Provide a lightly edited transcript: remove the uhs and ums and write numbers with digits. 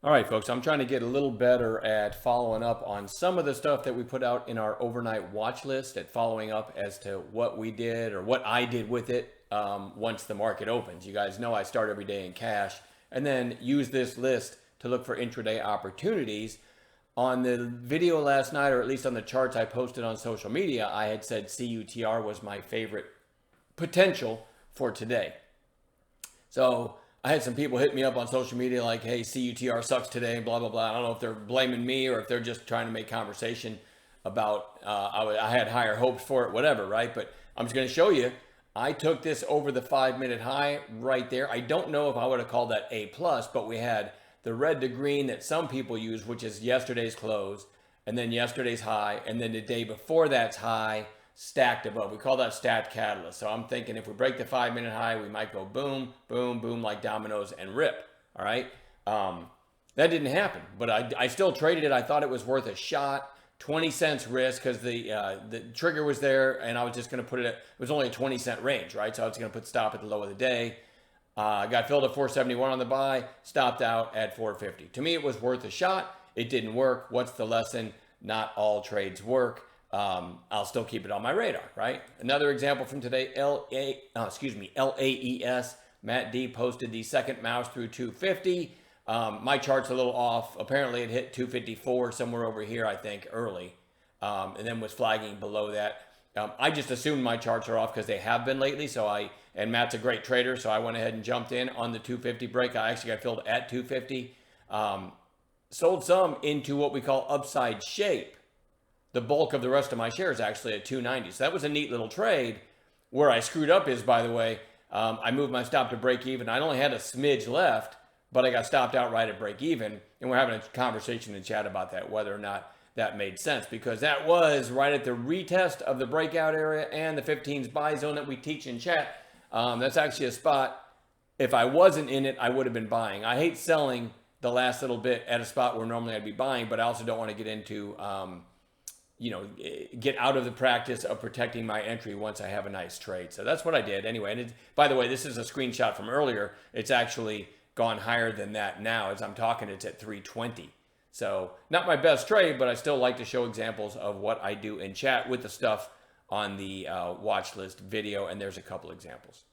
All right, folks, I'm trying to get a little better at following up on some of the stuff that we put out in our overnight watch list, at following up as to what we did or what I did with it once the market opens. You guys know I start every day in cash and then use this list to look for intraday opportunities. On the video last night, or at least on the charts I posted on social media, I had said CUTR was my favorite potential for today. So I had some people hit me up on social media like, hey, CUTR sucks today, blah, blah, blah. I don't know if they're blaming me or if they're just trying to make conversation about I had higher hopes for it, whatever, right? But I'm just going to show you. I took this over the 5-minute high right there. I don't know if I would have called that A+, but we had the red to green that some people use, which is yesterday's close, and then yesterday's high, and then the day before that's high, stacked above. We call that stacked catalyst. So I'm thinking if we break the 5-minute high, we might go boom, boom, boom like dominoes and rip. All right. That didn't happen, but I still traded it. I thought it was worth a shot. 20 cents risk because the trigger was there, and I was just going to put it at, it was only a 20-cent range, right? So I was going to put stop at the low of the day. Got filled at 471 on the buy, stopped out at 450. To me, it was worth a shot. It didn't work. What's the lesson? Not all trades work. I'll still keep it on my radar, right? Another example from today, LAES. Matt D posted the second mouse through 250. My chart's a little off. Apparently it hit 254 somewhere over here, I think, early, and then was flagging below that. I just assumed my charts are off because they have been lately. And Matt's a great trader, so I went ahead and jumped in on the 250 break. I actually got filled at 250. Sold some into what we call upside shape. The bulk of the rest of my shares actually at 290. So that was a neat little trade. Where I screwed up is, by the way, I moved my stop to break even. I only had a smidge left, but I got stopped out right at break even. And we're having a conversation in chat about that, whether or not that made sense, because that was right at the retest of the breakout area and the 15's buy zone that we teach in chat. That's actually a spot. If I wasn't in it, I would have been buying. I hate selling the last little bit at a spot where normally I'd be buying, but I also don't want to get into get out of the practice of protecting my entry once I have a nice trade. So that's what I did anyway. And by the way, this is a screenshot from earlier. It's actually gone higher than that now. As I'm talking, it's at 320. So not my best trade, but I still like to show examples of what I do in chat with the stuff on the watch list video. And there's a couple examples.